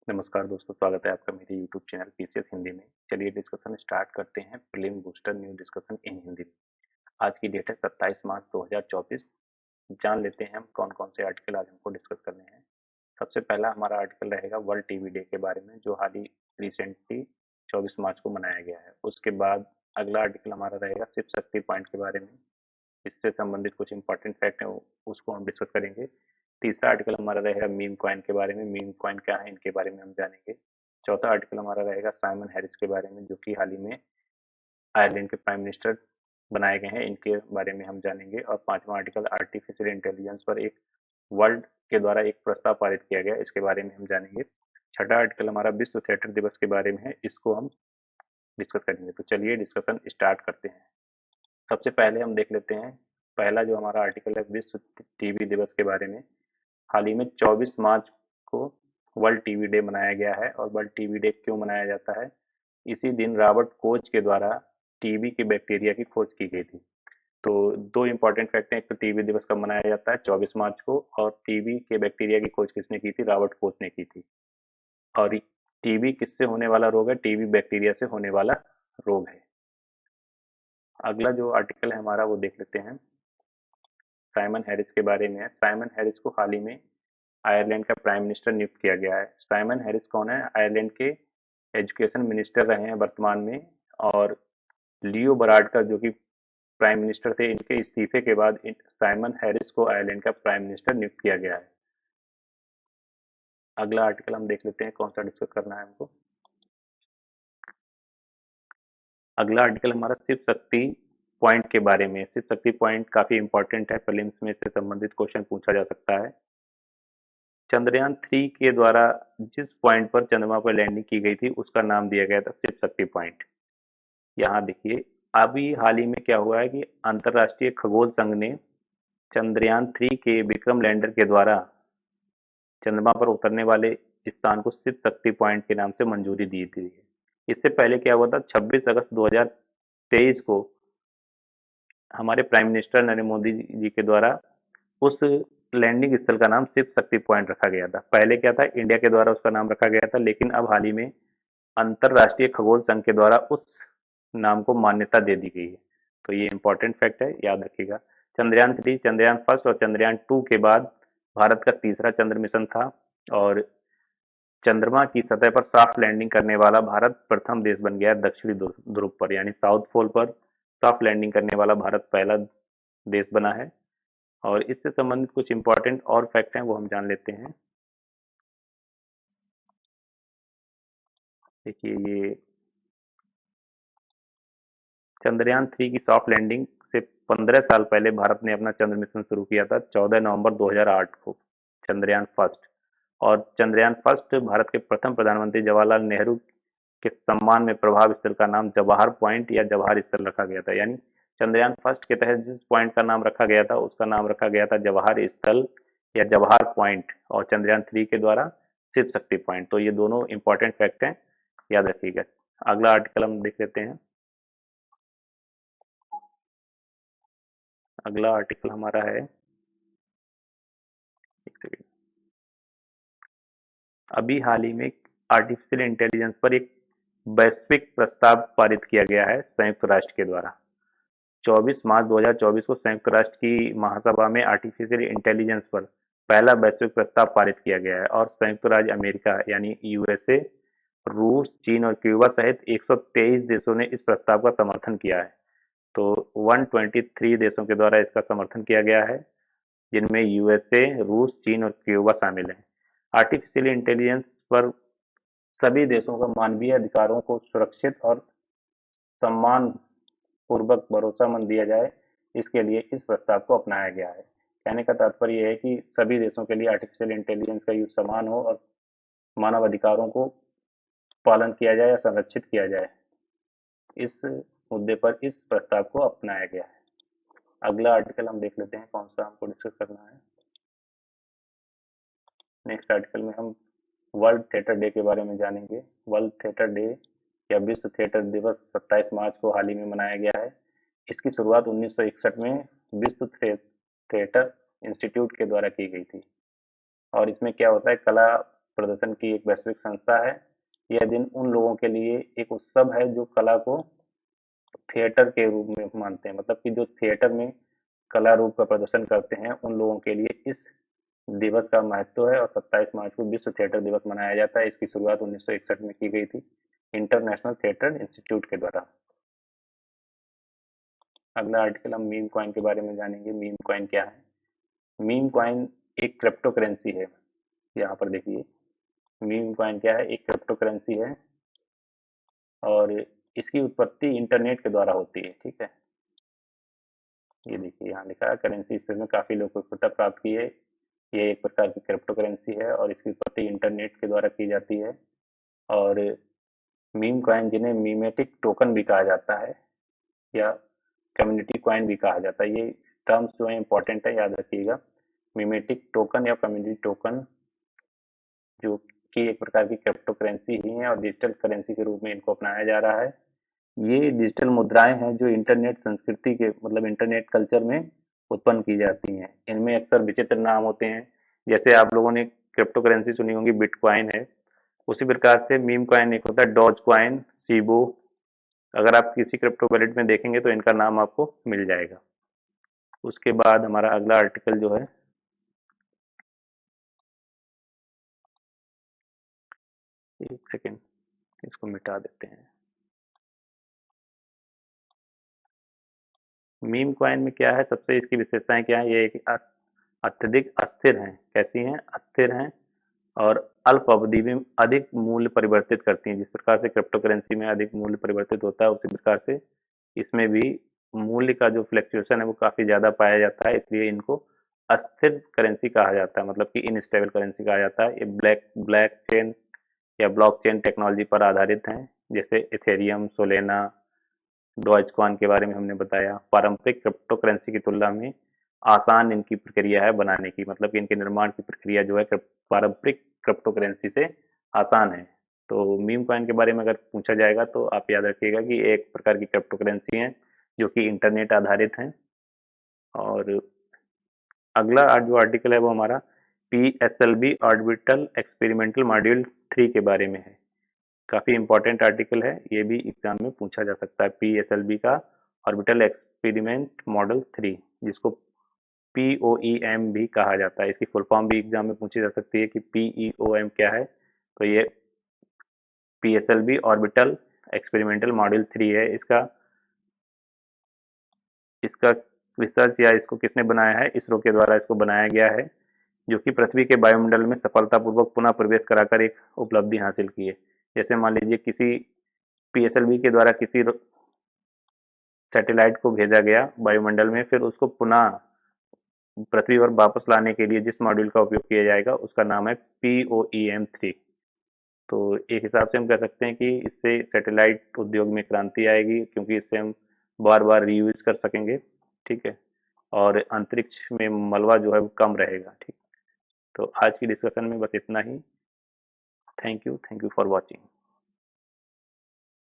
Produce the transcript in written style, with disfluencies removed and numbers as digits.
नमस्कार दोस्तों, स्वागत है आपका मेरे यूट्यूब चैनल पीसीएस हिंदी में। चलिए डिस्कशन स्टार्ट करते हैं। Prelim booster new discussion in Hindi में। आज की डेट है 27 मार्च 2024। जान लेते हैं हम कौन कौन से आर्टिकल आज हमको डिस्कस करने हैं। सबसे पहला हमारा आर्टिकल रहेगा वर्ल्ड टीबी डे के बारे में, जो हाल ही रिसेंटली 24 मार्च को मनाया गया है। उसके बाद अगला आर्टिकल हमारा रहेगा शिव शक्ति पॉइंट के बारे में। इससे संबंधित कुछ इंपॉर्टेंट फैक्ट हैं, उसको हम डिस्कस करेंगे। तीसरा आर्टिकल हमारा रहेगा मीम कॉइन के बारे में। मीम कॉइन क्या है, इनके बारे में हम जानेंगे। चौथा आर्टिकल हमारा रहेगा साइमन हैरिस के बारे में, जो कि हाल ही में आयरलैंड के प्राइम मिनिस्टर बनाए गए हैं, इनके बारे में हम जानेंगे। और पांचवा आर्टिकल आर्टिफिशियल इंटेलिजेंस पर एक वर्ल्ड के द्वारा एक प्रस्ताव पारित किया गया, इसके बारे में हम जानेंगे। छठा आर्टिकल हमारा विश्व थिएटर दिवस के बारे में है, इसको हम डिस्कस करेंगे। तो चलिए डिस्कशन स्टार्ट करते हैं। सबसे पहले हम देख लेते हैं पहला जो हमारा आर्टिकल है विश्व टीबी दिवस के बारे में। हाल ही में 24 मार्च को वर्ल्ड टीबी डे मनाया गया है। और वर्ल्ड टीबी डे क्यों मनाया जाता है? इसी दिन रॉबर्ट कोच के द्वारा टीबी के बैक्टीरिया की खोज की गई थी। तो दो इंपॉर्टेंट फैक्ट हैं। एक तो टीबी दिवस कब मनाया जाता है, 24 मार्च को। और टीबी के बैक्टीरिया की खोज किसने की थी? रॉबर्ट कोच ने की थी। और टीबी किससे होने वाला रोग है? टीबी बैक्टीरिया से होने वाला रोग है। अगला जो आर्टिकल है हमारा वो देख लेते हैं साइमन हैरिस के बारे में है। साइमन हैरिस को हाल ही में आयरलैंड का प्राइम मिनिस्टर नियुक्त किया गया है। साइमन हैरिस कौन है? आयरलैंड के एजुकेशन मिनिस्टर रहे हैं वर्तमान में। और लियो बराड का जो कि प्राइम मिनिस्टर थे, इनके इस्तीफे के बाद साइमन हैरिस को आयरलैंड का प्राइम मिनिस्टर नियुक्त किया गया है। अगला आर्टिकल हम देख लेते हैं कौन सा डिस्कस करना है हमको। अगला आर्टिकल हमारा शिव शक्ति पॉइंट के बारे में। शिव शक्ति पॉइंट काफी इंपॉर्टेंट है, प्रीलिम्स में इससे संबंधित क्वेश्चन पूछा जा सकता है। चंद्रयान 3 के द्वारा जिस पॉइंट पर चंद्रमा पर लैंडिंग की गई थी, उसका नाम दिया गया था शिव शक्ति पॉइंट। यहाँ देखिए, अभी हाल ही में क्या हुआ है कि अंतर्राष्ट्रीय खगोल संघ ने चंद्रयान 3 के विक्रम लैंडर के द्वारा चंद्रमा पर उतरने वाले स्थान को शिव शक्ति पॉइंट के नाम से मंजूरी दी थी। इससे पहले क्या हुआ था, 26 अगस्त 2023 को हमारे प्राइम मिनिस्टर नरेंद्र मोदी जी के द्वारा उस लैंडिंग स्थल का नाम शिव शक्ति पॉइंट रखा गया था। पहले क्या था, इंडिया के द्वारा उसका नाम रखा गया था, लेकिन अब हाल ही में अंतरराष्ट्रीय खगोल संघ के द्वारा उस नाम को मान्यता दे दी गई है। तो ये इंपॉर्टेंट फैक्ट है, याद रखिएगा। चंद्रयान 3, चंद्रयान फर्स्ट और चंद्रयान 2 के बाद भारत का तीसरा चंद्र मिशन था। और चंद्रमा की सतह पर सॉफ्ट लैंडिंग करने वाला भारत प्रथम देश बन गया है। दक्षिणी ध्रुव पर यानी साउथ पोल पर सॉफ्ट लैंडिंग करने वाला भारत पहला देश बना है। और इससे संबंधित कुछ इंपॉर्टेंट और फैक्ट हैं, वो हम जान लेते हैं। देखिए, ये चंद्रयान 3 की सॉफ्ट लैंडिंग से 15 साल पहले भारत ने अपना चंद्र मिशन शुरू किया था, 14 नवंबर 2008 को चंद्रयान फर्स्ट। और चंद्रयान फर्स्ट भारत के प्रथम प्रधानमंत्री जवाहरलाल नेहरू के सम्मान में प्रभाव स्थल का नाम जवाहर पॉइंट या जवाहर स्थल रखा गया था। यानी चंद्रयान फर्स्ट के तहत जिस पॉइंट का नाम रखा गया था, उसका नाम रखा गया था जवाहर स्थल या जवाहर पॉइंट। और चंद्रयान 3 के द्वारा शिव शक्ति पॉइंट। तो ये दोनों इंपॉर्टेंट फैक्ट हैं, याद रखिएगा। अगला आर्टिकल हम देख लेते हैं। अगला आर्टिकल हमारा है, एक सेकेंड, अभी हाल ही में आर्टिफिशियल इंटेलिजेंस पर एक वैश्विक प्रस्ताव पारित किया गया है संयुक्त राष्ट्र के द्वारा। 24 मार्च 2024 को संयुक्त राष्ट्र की महासभा में आर्टिफिशियल इंटेलिजेंस पर पहला वैश्विक प्रस्ताव पारित किया गया है। और संयुक्त राज्य अमेरिका यानी यूएसए, रूस, चीन और क्यूबा सहित 123 देशों ने इस प्रस्ताव का समर्थन किया है। तो 123 देशों के द्वारा इसका समर्थन किया गया है, जिनमें यूएसए, रूस, चीन और क्यूबा शामिल हैं। आर्टिफिशियल इंटेलिजेंस पर सभी देशों का मानवीय अधिकारों को सुरक्षित और सम्मान पूर्वक भरोसामंद दिया जाए, इसके लिए इस प्रस्ताव को अपनाया गया है। कहने का तात्पर्य यह है कि सभी देशों के लिए आर्टिफिशियल इंटेलिजेंस का यूज समान हो और मानव अधिकारों को पालन किया जाए या संरक्षित किया जाए, इस मुद्दे पर इस प्रस्ताव को अपनाया गया है। अगला आर्टिकल हम देख लेते हैं कौन सा हमको डिस्कस करना है। नेक्स्ट आर्टिकल में हम वर्ल्ड थिएटर डे के बारे में जानेंगे। वर्ल्ड थिएटर डे या विश्व थिएटर दिवस 27 मार्च को हाल ही में मनाया गया है। इसकी शुरुआत 1961 में विश्व थिएटर इंस्टीट्यूट के द्वारा की गई थी। और इसमें क्या होता है, कला प्रदर्शन की एक वैश्विक संस्था है। यह दिन उन लोगों के लिए एक उत्सव है जो कला को थिएटर के रूप में मानते हैं, मतलब कि जो थिएटर में कला रूप का प्रदर्शन करते हैं उन लोगों के लिए इस दिवस का महत्व है। और 27 मार्च को विश्व थिएटर दिवस मनाया जाता है। इसकी शुरुआत 1961 में की गई थी इंटरनेशनल थिएटर इंस्टीट्यूट के द्वारा। अगला आर्टिकल हम मीम कॉइन के बारे में जानेंगे। मीम कॉइन क्या है? मीम कॉइन एक क्रिप्टो करेंसी है। यहाँ पर देखिए मीम कॉइन क्या है, एक क्रिप्टो करेंसी है और इसकी उत्पत्ति इंटरनेट के द्वारा होती है। ठीक है, ये देखिए यहाँ लिखा है करेंसी स्पेस में काफी लोकप्रियता प्राप्त की है। ये एक प्रकार की क्रिप्टो करेंसी है और इसकी उत्पत्ति इंटरनेट के द्वारा की जाती है। और मीम कॉइन जिन्हें मीमेटिक टोकन भी कहा जाता है या कम्युनिटी कॉइन भी कहा जाता है, ये टर्म्स जो है इंपॉर्टेंट है, याद रखिएगा। मीमेटिक टोकन या कम्युनिटी टोकन जो कि एक प्रकार की क्रिप्टो करेंसी ही है और डिजिटल करेंसी के रूप में इनको अपनाया जा रहा है। ये डिजिटल मुद्राएं हैं जो इंटरनेट संस्कृति के मतलब इंटरनेट कल्चर में उत्पन्न की जाती हैं। इनमें अक्सर विचित्र नाम होते हैं, जैसे आप लोगों ने क्रिप्टो करेंसी सुनी होगी, बिटकॉइन है। उसी प्रकार से मीम कॉइन एक होता है, डॉज कॉइन, सीबो। अगर आप किसी क्रिप्टो वॉलेट में देखेंगे तो इनका नाम आपको मिल जाएगा। उसके बाद हमारा अगला आर्टिकल जो है, एक सेकेंड इसको मिटा देते हैं। मीम कॉइन में क्या है, सबसे इसकी विशेषताएं क्या है? ये एक अत्यधिक अस्थिर हैं। कैसी हैं? अस्थिर हैं और अल्प अवधि में अधिक मूल्य परिवर्तित करती हैं। जिस प्रकार से क्रिप्टो करेंसी में अधिक मूल्य परिवर्तित होता है, उसी प्रकार से इसमें भी मूल्य का जो फ्लक्चुएशन है वो काफी ज्यादा पाया जाता है, इसलिए इनको अस्थिर करेंसी कहा जाता है, मतलब कि इनस्टेबल करेंसी कहा जाता है। ये ब्लैक चेन या ब्लॉकचेन टेक्नोलॉजी पर आधारित हैं, जैसे इथेरियम, सोलेना, डॉजकॉइन के बारे में हमने बताया। पारंपरिक क्रिप्टो करेंसी की तुलना में आसान इनकी प्रक्रिया है बनाने की, मतलब कि इनके निर्माण की प्रक्रिया जो है पारंपरिक क्रिप्टो करेंसी से आसान है। तो मीम कॉइन के बारे में अगर पूछा जाएगा तो आप याद रखिएगा कि एक प्रकार की क्रिप्टो करेंसी है जो कि इंटरनेट आधारित है। और अगला जो आर्टिकल है वो हमारा PSLV ऑर्बिटल एक्सपेरिमेंटल मॉड्यूल 3 के बारे में है। काफी इंपॉर्टेंट आर्टिकल है, ये भी एग्जाम में पूछा जा सकता है। PSLV का ऑर्बिटल एक्सपेरिमेंट मॉडल 3, जिसको POEM भी कहा जाता है। इसकी फुल फॉर्म भी एग्जाम में पूछी जा सकती है कि PEOM क्या है। तो ये PSLV ऑर्बिटल एक्सपेरिमेंटल मॉड्यूल 3 है। इसका इसका रिसर्च या इसको किसने बनाया है? इसरो के द्वारा इसको बनाया गया है, जो कि पृथ्वी के वायुमंडल में सफलतापूर्वक पुनः प्रवेश कराकर एक उपलब्धि हासिल की है। जैसे मान लीजिए किसी PSLV के द्वारा किसी सैटेलाइट को भेजा गया वायुमंडल में, फिर उसको पुनः पृथ्वी पर वापस लाने के लिए जिस मॉड्यूल का उपयोग किया जाएगा उसका नाम है POEM 3। तो एक हिसाब से हम कह सकते हैं कि इससे सैटेलाइट उद्योग में क्रांति आएगी, क्योंकि इससे हम बार बार रीयूज कर सकेंगे। ठीक है, और अंतरिक्ष में मलबा जो है वो कम रहेगा। ठीक, तो आज की डिस्कशन में बस इतना ही। Thank you for watching.